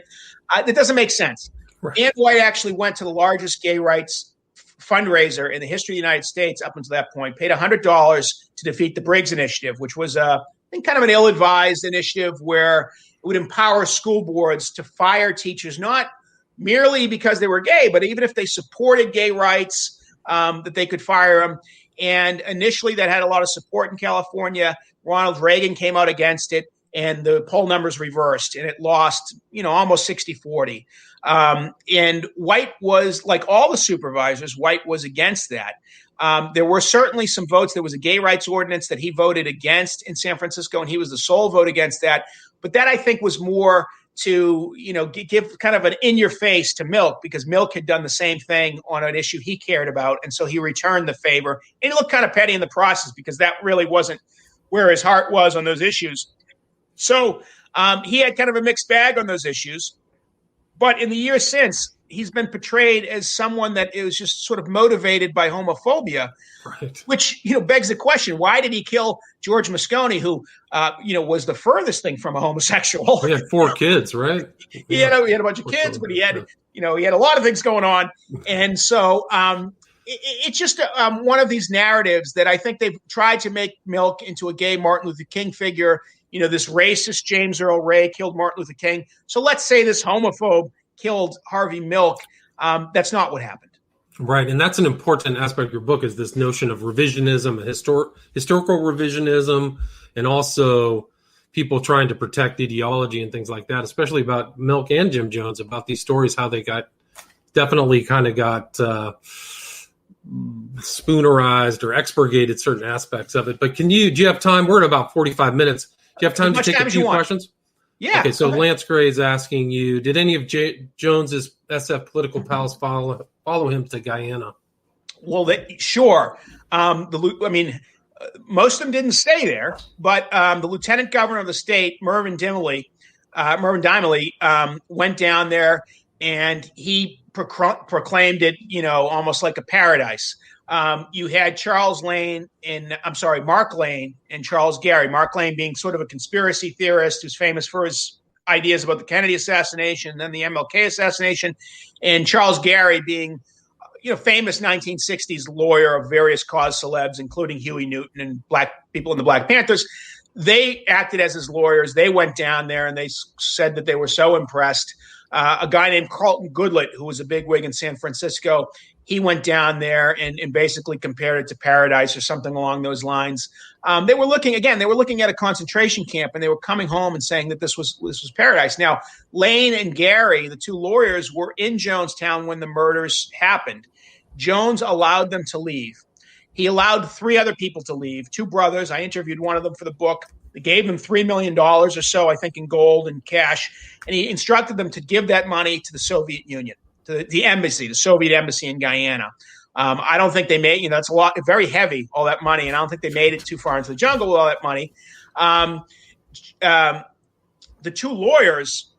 that doesn't make sense. Right. Dan White actually went to the largest gay rights fundraiser in the history of the United States up until that point, paid $100 to defeat the Briggs Initiative, which was I think kind of an ill-advised initiative where it would empower school boards to fire teachers, not merely because they were gay, but even if they supported gay rights, that they could fire them. And initially that had a lot of support in California. Ronald Reagan came out against it. and the poll numbers reversed, and it lost, almost 60-40. And White was, like all the supervisors, White was against that. There were certainly some votes. There was a gay rights ordinance that he voted against in San Francisco, and he was the sole vote against that. But that, I think, was more to, give kind of an in-your-face to Milk, because Milk had done the same thing on an issue he cared about, and so he returned the favor. And he looked kind of petty in the process, because that really wasn't where his heart was on those issues. So he had kind of a mixed bag on those issues. But in the years since, he's been portrayed as someone that is just sort of motivated by homophobia, right, which, begs the question, why did he kill George Moscone, who, was the furthest thing from a homosexual? He had 4 kids, right? He had a bunch of kids, but he had a lot of things going on. And so it's just one of these narratives that I think they've tried to make Milk into a gay Martin Luther King figure. This racist James Earl Ray killed Martin Luther King. So let's say this homophobe killed Harvey Milk. That's not what happened. Right. And that's an important aspect of your book, is this notion of revisionism and historical revisionism, and also people trying to protect ideology and things like that, especially about Milk and Jim Jones, about these stories, how they got spoonerized or expurgated certain aspects of it. But do you have time? We're at about 45 minutes. Do you have time to take a few questions? Yeah. Okay, so Lance Gray is asking you, did any of Jones's SF political pals follow him to Guyana? Well, sure. Most of them didn't stay there, but the lieutenant governor of the state, Mervyn Dimely, went down there, and he proclaimed it, almost like a paradise. You had Mark Lane and Charles Gary. Mark Lane being sort of a conspiracy theorist who's famous for his ideas about the Kennedy assassination, then the MLK assassination, and Charles Gary being, famous 1960s lawyer of various cause celebs, including Huey Newton and black people in the Black Panthers. They acted as his lawyers. They went down there, and they said that they were so impressed. A guy named Carlton Goodlett, who was a bigwig in San Francisco, he went down there and basically compared it to paradise or something along those lines. They were looking at a concentration camp, and they were coming home and saying that this was paradise. Now, Lane and Gary, the 2 lawyers, were in Jonestown when the murders happened. Jones allowed them to leave. He allowed 3 other people to leave, 2 brothers. I interviewed one of them for the book. They gave them $3 million or so, I think, in gold and cash. And he instructed them to give that money to the Soviet Union, to the embassy, the Soviet embassy in Guyana. I don't think they made, that's a lot, very heavy, all that money. And I don't think they made it too far into the jungle with all that money. The 2 lawyers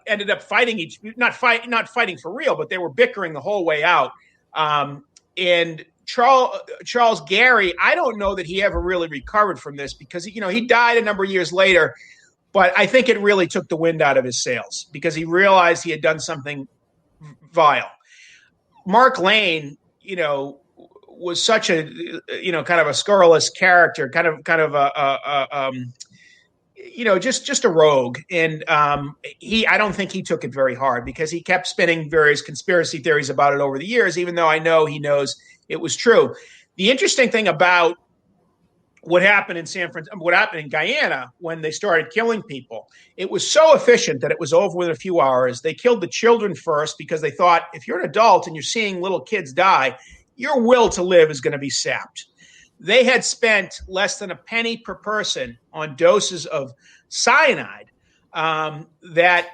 ended up fighting not fighting for real, but they were bickering the whole way out. And Charles Gary, I don't know that he ever really recovered from this, because he died a number of years later, but I think it really took the wind out of his sails, because he realized he had done something vile. Mark Lane, was such a kind of a scurrilous character, kind of just a rogue, and I don't think he took it very hard, because he kept spinning various conspiracy theories about it over the years, even though I know he knows it was true. The interesting thing about what happened in Guyana when they started killing people, it was so efficient that it was over within a few hours. They killed the children first, because they thought, if you're an adult and you're seeing little kids die, your will to live is going to be sapped. They had spent less than a penny per person on doses of cyanide that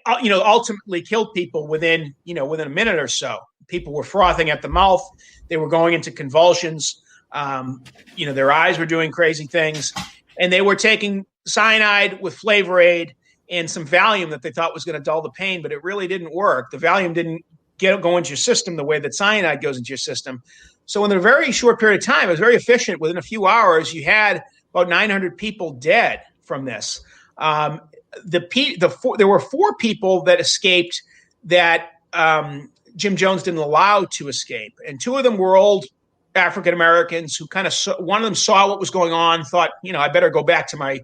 ultimately killed people within a minute or so. People were frothing at the mouth. They were going into convulsions. Their eyes were doing crazy things, and they were taking cyanide with Flavor Aid and some Valium that they thought was going to dull the pain, but it really didn't work. The Valium didn't go into your system the way that cyanide goes into your system. So in a very short period of time, it was very efficient. Within a few hours, you had about 900 people dead from this. There were 4 people that escaped that Jim Jones didn't allow to escape, and 2 of them were old African Americans who one of them saw what was going on, thought, I better go back to my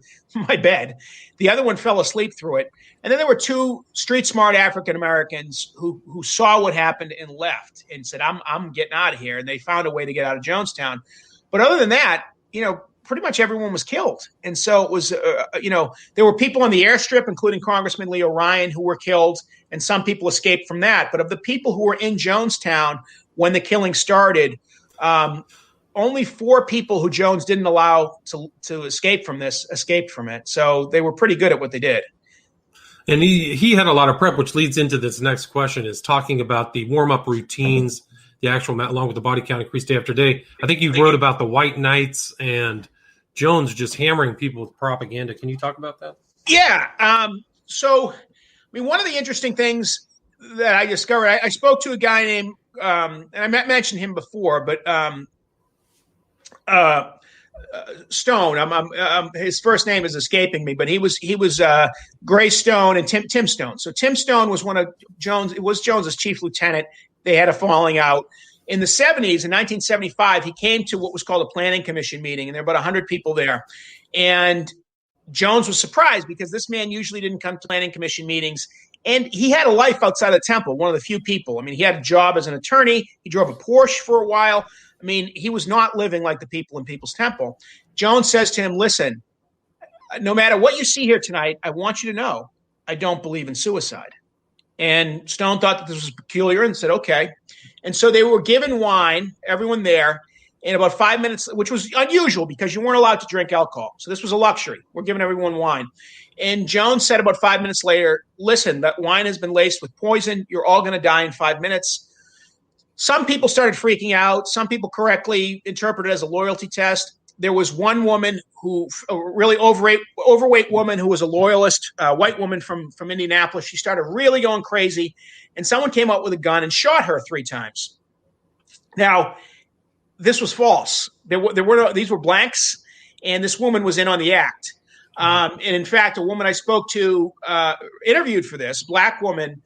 bed. The other one fell asleep through it. And then there were 2 street smart African Americans who saw what happened and left and said, I'm getting out of here. And they found a way to get out of Jonestown. But other than that, pretty much everyone was killed. And so it was, there were people on the airstrip, including Congressman Leo Ryan, who were killed, and some people escaped from that. But of the people who were in Jonestown when the killing started, only 4 people who Jones didn't allow to escape from this escaped from it. So they were pretty good at what they did. And he had a lot of prep, which leads into this next question, is talking about the warm-up routines, the actual, along with the body count increased day after day. I think you wrote about the White Knights and Jones just hammering people with propaganda. Can you talk about that? Yeah. So, I mean, one of the interesting things that I discovered, I spoke to a guy named, and I mentioned him before, but Stone. His first name is escaping me, but he was Gray Stone and Tim Stone. So Tim Stone was Jones's chief lieutenant. They had a falling out in the 70s. In 1975, he came to what was called a planning commission meeting, and there were about 100 people there. And Jones was surprised because this man usually didn't come to planning commission meetings. And he had a life outside of the temple, one of the few people. I mean, he had a job as an attorney. He drove a Porsche for a while. I mean, he was not living like the people in People's Temple. Jones says to him, listen, no matter what you see here tonight, I want you to know I don't believe in suicide. And Stone thought that this was peculiar and said, okay. And so they were given wine, everyone there, in about 5 minutes, which was unusual because you weren't allowed to drink alcohol. So this was a luxury. We're giving everyone wine. And Jones said about 5 minutes later, listen, that wine has been laced with poison. You're all going to die in 5 minutes. Some people started freaking out. Some people correctly interpreted it as a loyalty test. There was one woman a really overweight woman who was a loyalist, white woman from Indianapolis. She started really going crazy, and someone came up with a gun and shot her 3 times. Now, this was false. These were blanks, and this woman was in on the act. And in fact, a woman I spoke to, interviewed for this, black woman,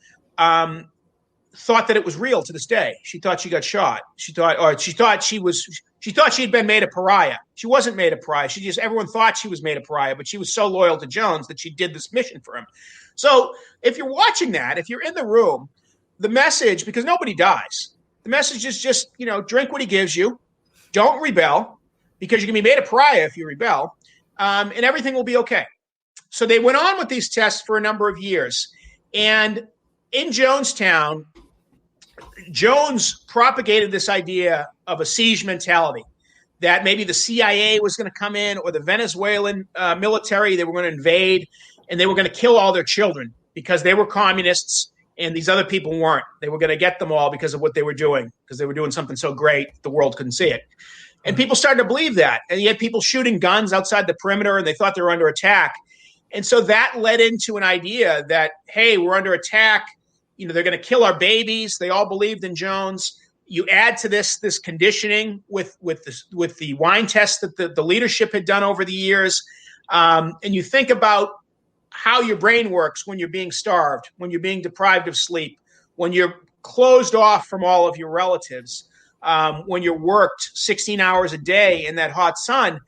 thought that it was real to this day. She thought she got shot. She thought she had been made a pariah. She wasn't made a pariah. Everyone thought she was made a pariah, but she was so loyal to Jones that she did this mission for him. So if you're watching that, if you're in the room, the message, because nobody dies, the message is just, drink what he gives you. Don't rebel, because you can be made a pariah if you rebel, and everything will be okay. So they went on with these tests for a number of years. And in Jonestown, Jones propagated this idea of a siege mentality, that maybe the CIA was going to come in, or the Venezuelan military, they were going to invade, and they were going to kill all their children because they were communists and these other people weren't. They were going to get them all because of what they were doing, because they were doing something so great the world couldn't see it. And people started to believe that. And you had people shooting guns outside the perimeter, and they thought they were under attack. And so that led into an idea that, hey, we're under attack. They're going to kill our babies. They all believed in Jones. You add to this conditioning with the wine test that the leadership had done over the years, and you think about how your brain works when you're being starved, when you're being deprived of sleep, when you're closed off from all of your relatives, when you're worked 16 hours a day in that hot sun,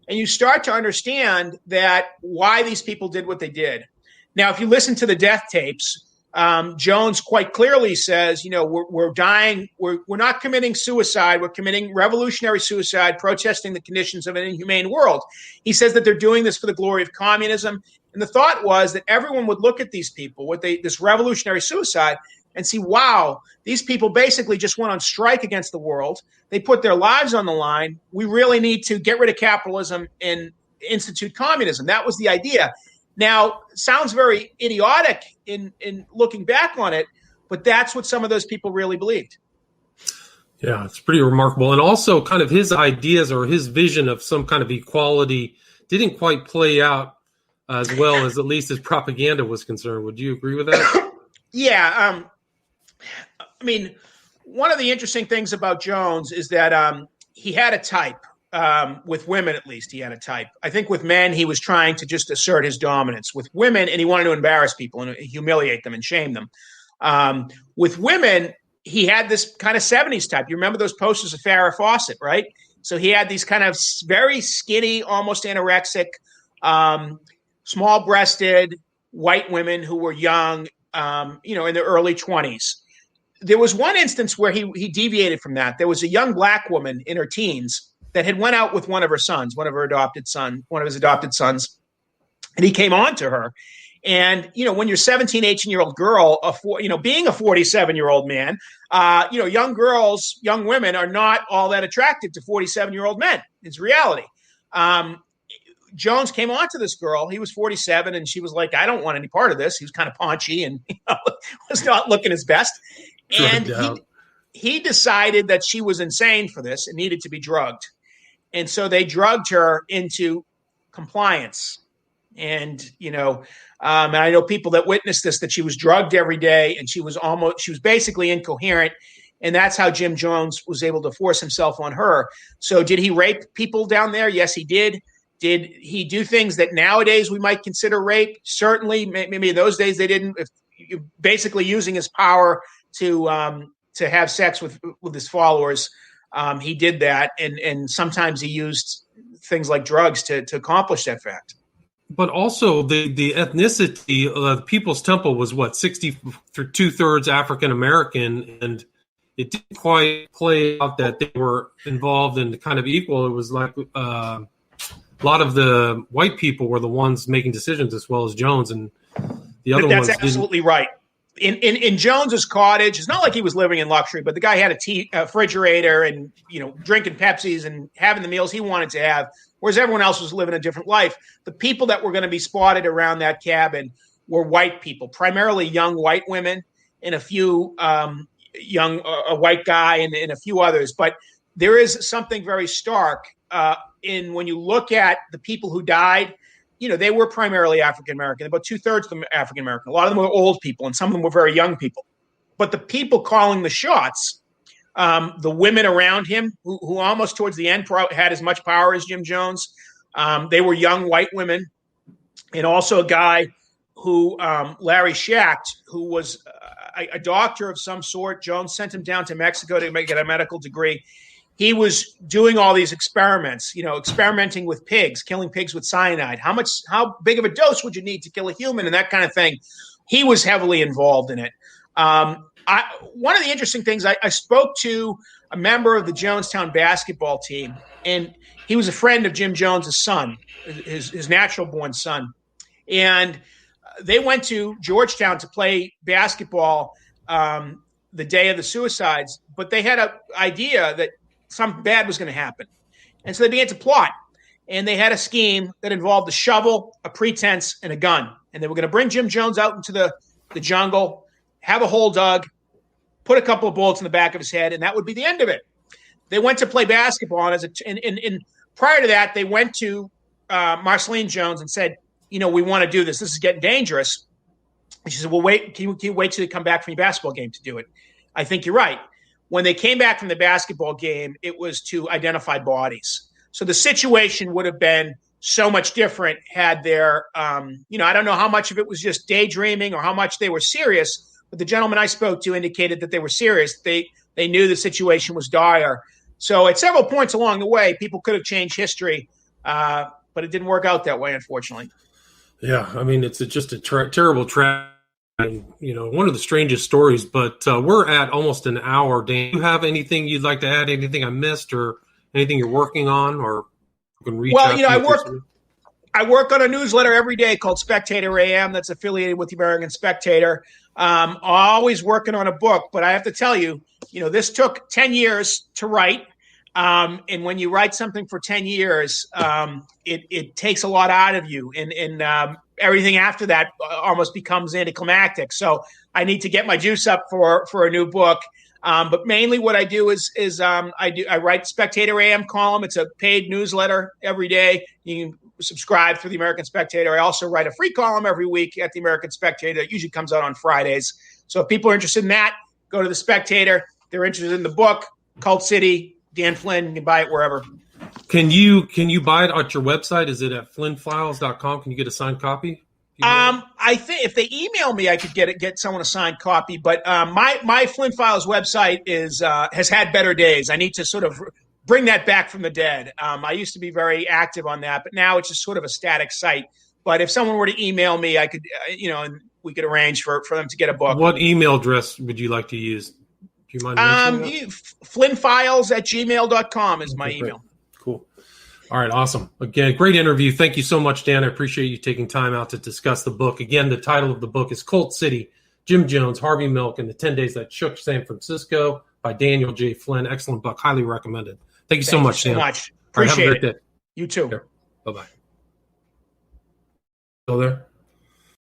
and you start to understand that why these people did what they did. Now, if you listen to the death tapes, Jones quite clearly says, we're dying. We're not committing suicide. We're committing revolutionary suicide, protesting the conditions of an inhumane world. He says that they're doing this for the glory of communism. And the thought was that everyone would look at these people with this revolutionary suicide and see, wow, these people basically just went on strike against the world. They put their lives on the line. We really need to get rid of capitalism and institute communism. That was the idea. Now, sounds very idiotic in looking back on it, but that's what some of those people really believed. Yeah, it's pretty remarkable. And also kind of his ideas or his vision of some kind of equality didn't quite play out as well as at least his propaganda was concerned. Would you agree with that? Yeah. I mean, one of the interesting things about Jones is that he had a type. With women, at least, he had a type. I think with men, he was trying to just assert his dominance. With women, and he wanted to embarrass people and humiliate them and shame them. With women, he had this kind of 70s type. You remember those posters of Farrah Fawcett, right? So he had these kind of very skinny, almost anorexic, small-breasted white women who were young, in their early 20s. There was one instance where he deviated from that. There was a young black woman in her teens that had went out with one of his adopted sons, and he came on to her. And, when you're 17, 18-year-old girl, being a 47-year-old man, young women are not all that attracted to 47-year-old men. It's reality. Jones came on to this girl. He was 47, and she was like, I don't want any part of this. He was kind of paunchy and was not looking his best. And he decided that she was insane for this and needed to be drugged. And so they drugged her into compliance. And, and I know people that witnessed this, that she was drugged every day, and she was basically incoherent. And that's how Jim Jones was able to force himself on her. So did he rape people down there? Yes, he did. Did he do things that nowadays we might consider rape? Certainly. Maybe in those days they didn't. If you're basically using his power to have sex with his followers, he did that. And sometimes he used things like drugs to accomplish that fact. But also the ethnicity of the People's Temple was 60 for 2/3 African American, and it didn't quite play out that they were involved in kind of equal. It was like a lot of the white people were the ones making decisions as well as Jones, and the other ones. That's absolutely right. In Jones's cottage, it's not like he was living in luxury, but the guy had a refrigerator and drinking Pepsis and having the meals he wanted to have. Whereas everyone else was living a different life. The people that were going to be spotted around that cabin were white people, primarily young white women and a few a white guy and a few others. But there is something very stark in when you look at the people who died. They were primarily African-American, about 2/3 of them African-American. A lot of them were old people, and some of them were very young people. But the people calling the shots, the women around him, who almost towards the end had as much power as Jim Jones, they were young white women. And also a guy who, Larry Schacht, who was a doctor of some sort. Jones sent him down to Mexico to get a medical degree. He was doing all these experiments, experimenting with pigs, killing pigs with cyanide. How big of a dose would you need to kill a human and that kind of thing? He was heavily involved in it. One of the interesting things, I spoke to a member of the Jonestown basketball team, and he was a friend of Jim Jones' son, his natural-born son. And they went to Georgetown to play basketball the day of the suicides, but they had an idea that something bad was going to happen. And so they began to plot. And they had a scheme that involved a shovel, a pretense, and a gun. And they were going to bring Jim Jones out into the jungle, have a hole dug, put a couple of bullets in the back of his head, and that would be the end of it. They went to play basketball, and prior to that, they went to Marceline Jones and said, we want to do this. This is getting dangerous. And she said, well, wait, can you wait till you come back from your basketball game to do it? I think you're right. When they came back from the basketball game, it was to identify bodies. So the situation would have been so much different had there, I don't know how much of it was just daydreaming or how much they were serious, but the gentleman I spoke to indicated that they were serious. They knew the situation was dire. So at several points along the way, people could have changed history, but it didn't work out that way, unfortunately. Yeah, I mean, it's just a terrible tragedy. And, one of the strangest stories, but we're at almost an hour. Dan, do you have anything you'd like to add? Anything I missed or anything you're working on, or you can reach out to I work on a newsletter every day called Spectator AM that's affiliated with the American Spectator. I'm always working on a book, but I have to tell you, this took 10 years to write. And when you write something for 10 years, it takes a lot out of you. And everything after that almost becomes anticlimactic. So I need to get my juice up for a new book. But mainly what I do is I write Spectator AM column. It's a paid newsletter every day. You can subscribe through the American Spectator. I also write a free column every week at the American Spectator. It usually comes out on Fridays. So if people are interested in that, go to the Spectator. If they're interested in the book, Cult City, Dan Flynn, you can buy it wherever. Can you buy it at your website? Is it at flynnfiles.com? Can you get a signed copy? I think if they email me, I could get someone a signed copy. But my Flynn Files website has had better days. I need to sort of bring that back from the dead. I used to be very active on that, but now it's just sort of a static site. But if someone were to email me, I could, and we could arrange for them to get a book. What email address would you like to use? Do you mind mentioning that? Flynnfiles@gmail.com is my email. Cool. All right, awesome. Again, great interview. Thank you so much, Dan. I appreciate you taking time out to discuss the book. Again, the title of the book is Cult City, Jim Jones, Harvey Milk, and the 10 Days That Shook San Francisco by Daniel J. Flynn. Excellent book. Highly recommended. Thank you so much, Dan. Much. All right, have a Appreciate great it. day. You too. Bye-bye. Still there?